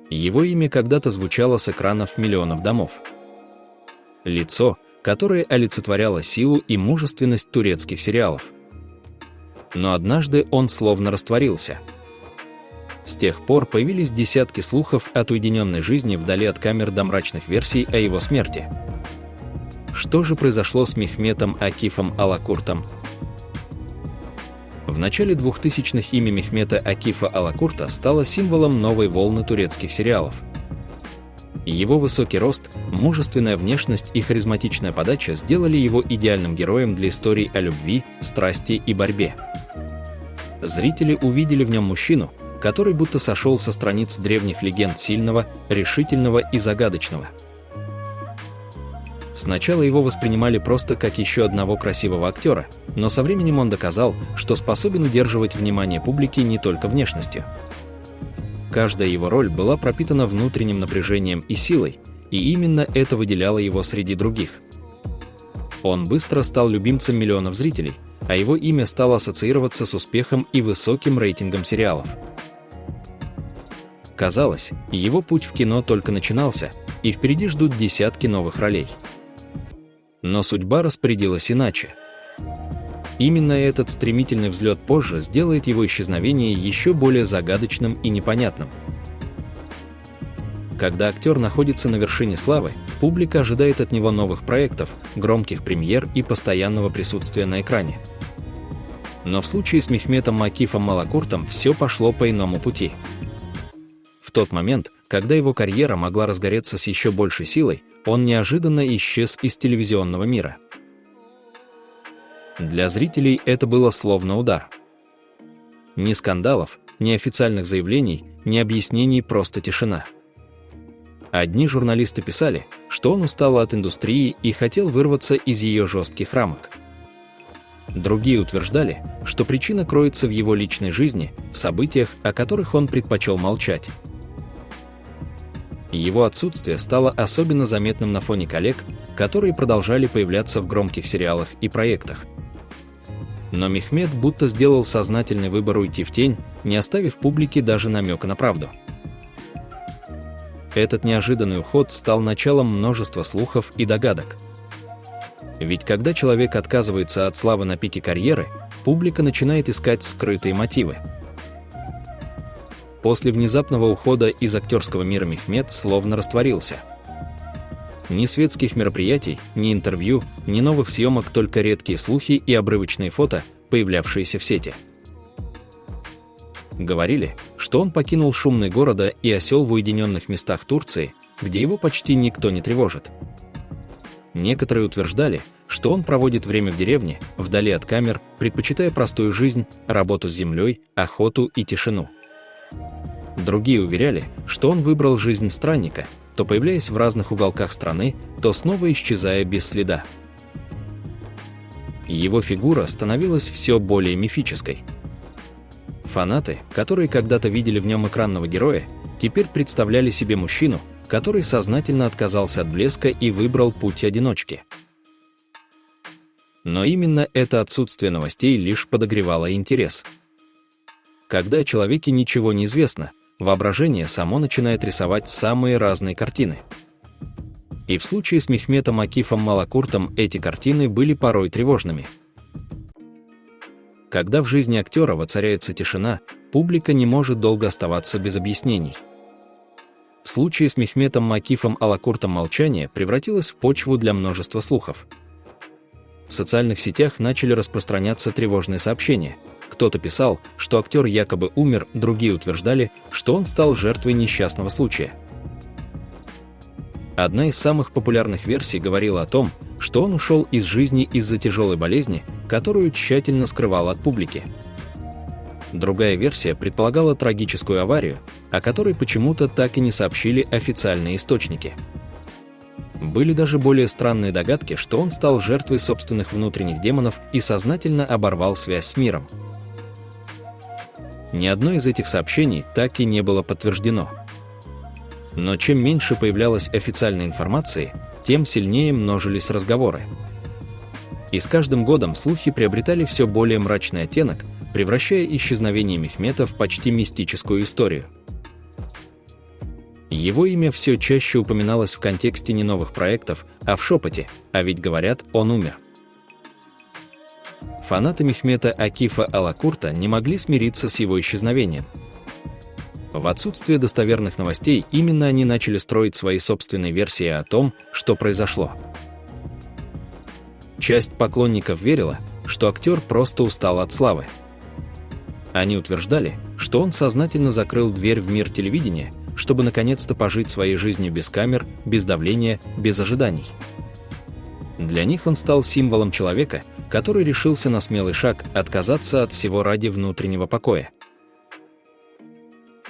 Его имя когда-то звучало с экранов миллионов домов. Лицо, которое олицетворяло силу и мужественность турецких сериалов. Но однажды он словно растворился. С тех пор появились десятки слухов от уединенной жизни вдали от камер до мрачных версий о его смерти. Что же произошло с Мехметом Акифом Алакуртом? В начале 2000-х имя Мехмета Акифа Алакурта стало символом новой волны турецких сериалов. Его высокий рост, мужественная внешность и харизматичная подача сделали его идеальным героем для историй о любви, страсти и борьбе. Зрители увидели в нем мужчину, который будто сошел со страниц древних легенд сильного, решительного и загадочного. Сначала его воспринимали просто как еще одного красивого актера, но со временем он доказал, что способен удерживать внимание публики не только внешностью. Каждая его роль была пропитана внутренним напряжением и силой, и именно это выделяло его среди других. Он быстро стал любимцем миллионов зрителей, а его имя стало ассоциироваться с успехом и высоким рейтингом сериалов. Казалось, его путь в кино только начинался, и впереди ждут десятки новых ролей. Но судьба распорядилась иначе. Именно этот стремительный взлет позже сделает его исчезновение еще более загадочным и непонятным. Когда актер находится на вершине славы, публика ожидает от него новых проектов, громких премьер и постоянного присутствия на экране. Но в случае с Мехметом Акифом Алакуртом все пошло по иному пути. В тот момент, когда его карьера могла разгореться с еще большей силой, он неожиданно исчез из телевизионного мира. Для зрителей это было словно удар. Ни скандалов, ни официальных заявлений, ни объяснений, просто тишина. Одни журналисты писали, что он устал от индустрии и хотел вырваться из ее жестких рамок. Другие утверждали, что причина кроется в его личной жизни, в событиях, о которых он предпочел молчать. Его отсутствие стало особенно заметным на фоне коллег, которые продолжали появляться в громких сериалах и проектах. Но Мехмет будто сделал сознательный выбор уйти в тень, не оставив публике даже намека на правду. Этот неожиданный уход стал началом множества слухов и догадок. Ведь когда человек отказывается от славы на пике карьеры, публика начинает искать скрытые мотивы. После внезапного ухода из актерского мира Мехмет словно растворился. Ни светских мероприятий, ни интервью, ни новых съемок, только редкие слухи и обрывочные фото, появлявшиеся в сети. Говорили, что он покинул шумные города и осел в уединенных местах Турции, где его почти никто не тревожит. Некоторые утверждали, что он проводит время в деревне, вдали от камер, предпочитая простую жизнь, работу с землей, охоту и тишину. Другие уверяли, что он выбрал жизнь странника, то появляясь в разных уголках страны, то снова исчезая без следа. Его фигура становилась все более мифической. Фанаты, которые когда-то видели в нем экранного героя, теперь представляли себе мужчину, который сознательно отказался от блеска и выбрал путь одиночки. Но именно это отсутствие новостей лишь подогревало интерес. Когда о человеке ничего не известно, воображение само начинает рисовать самые разные картины. И в случае с Мехметом Акифом Алакуртом эти картины были порой тревожными. Когда в жизни актера воцаряется тишина, публика не может долго оставаться без объяснений. В случае с Мехметом Акифом Алакуртом молчание превратилось в почву для множества слухов. В социальных сетях начали распространяться тревожные сообщения. Кто-то писал, что актер якобы умер, другие утверждали, что он стал жертвой несчастного случая. Одна из самых популярных версий говорила о том, что он ушел из жизни из-за тяжелой болезни, которую тщательно скрывал от публики. Другая версия предполагала трагическую аварию, о которой почему-то так и не сообщили официальные источники. Были даже более странные догадки, что он стал жертвой собственных внутренних демонов и сознательно оборвал связь с миром. Ни одно из этих сообщений так и не было подтверждено. Но чем меньше появлялось официальной информации, тем сильнее множились разговоры. И с каждым годом слухи приобретали все более мрачный оттенок, превращая исчезновение Мехмета в почти мистическую историю. Его имя все чаще упоминалось в контексте не новых проектов, а в шепоте, а ведь говорят, он умер. Фанаты Мехмета Акифа Алакурта не могли смириться с его исчезновением. В отсутствие достоверных новостей именно они начали строить свои собственные версии о том, что произошло. Часть поклонников верила, что актер просто устал от славы. Они утверждали, что он сознательно закрыл дверь в мир телевидения, чтобы наконец-то пожить своей жизнью без камер, без давления, без ожиданий. Для них он стал символом человека, который решился на смелый шаг отказаться от всего ради внутреннего покоя.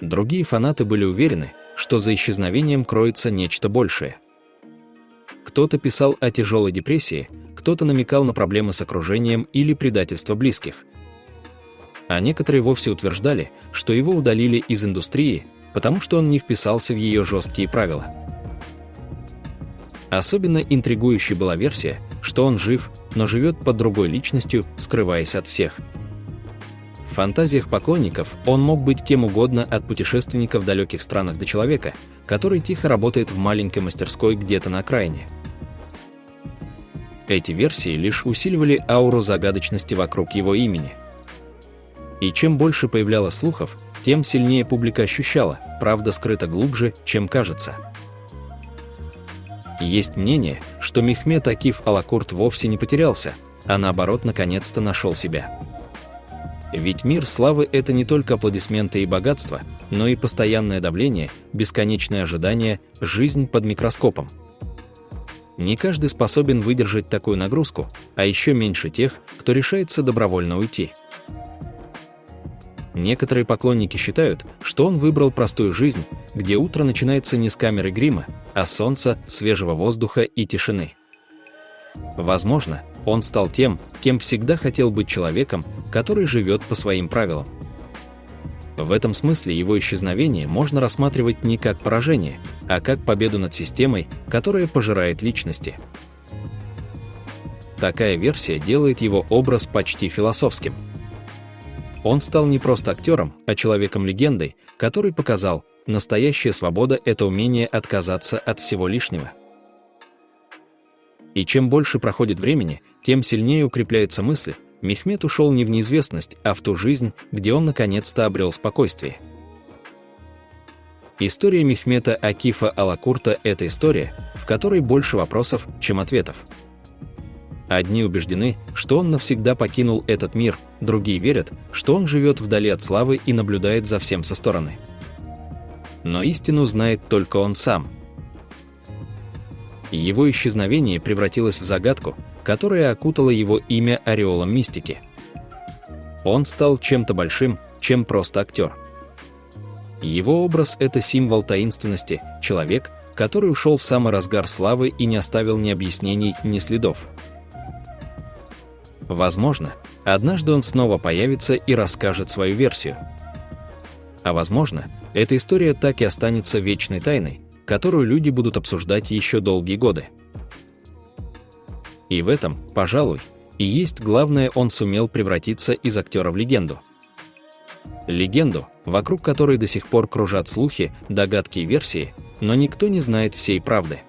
Другие фанаты были уверены, что за исчезновением кроется нечто большее. Кто-то писал о тяжелой депрессии, кто-то намекал на проблемы с окружением или предательство близких. А некоторые вовсе утверждали, что его удалили из индустрии, потому что он не вписался в ее жесткие правила. Особенно интригующей была версия, что он жив, но живет под другой личностью, скрываясь от всех. В фантазиях поклонников он мог быть кем угодно, от путешественника в далеких странах до человека, который тихо работает в маленькой мастерской где-то на окраине. Эти версии лишь усиливали ауру загадочности вокруг его имени. И чем больше появлялось слухов, тем сильнее публика ощущала, правда скрыта глубже, чем кажется. Есть мнение, что Мехмет Акиф Алакурт вовсе не потерялся, а наоборот наконец-то нашел себя. Ведь мир славы – это не только аплодисменты и богатство, но и постоянное давление, бесконечное ожидание, жизнь под микроскопом. Не каждый способен выдержать такую нагрузку, а еще меньше тех, кто решается добровольно уйти. Некоторые поклонники считают, что он выбрал простую жизнь, где утро начинается не с камеры грима, а с солнца, свежего воздуха и тишины. Возможно, он стал тем, кем всегда хотел быть человеком, который живет по своим правилам. В этом смысле его исчезновение можно рассматривать не как поражение, а как победу над системой, которая пожирает личности. Такая версия делает его образ почти философским. Он стал не просто актером, а человеком-легендой, который показал, настоящая свобода – это умение отказаться от всего лишнего. И чем больше проходит времени, тем сильнее укрепляется мысль: Мехмет ушел не в неизвестность, а в ту жизнь, где он наконец-то обрел спокойствие. История Мехмета Акифа Алакурта – это история, в которой больше вопросов, чем ответов. Одни убеждены, что он навсегда покинул этот мир, другие верят, что он живет вдали от славы и наблюдает за всем со стороны. Но истину знает только он сам. Его исчезновение превратилось в загадку, которая окутала его имя ореолом мистики. Он стал чем-то большим, чем просто актер. Его образ – это символ таинственности, человек, который ушел в самый разгар славы и не оставил ни объяснений, ни следов. Возможно, однажды он снова появится и расскажет свою версию. А возможно, эта история так и останется вечной тайной, которую люди будут обсуждать еще долгие годы. И в этом, пожалуй, и есть главное: он сумел превратиться из актера в легенду. Легенду, вокруг которой до сих пор кружат слухи, догадки и версии, но никто не знает всей правды.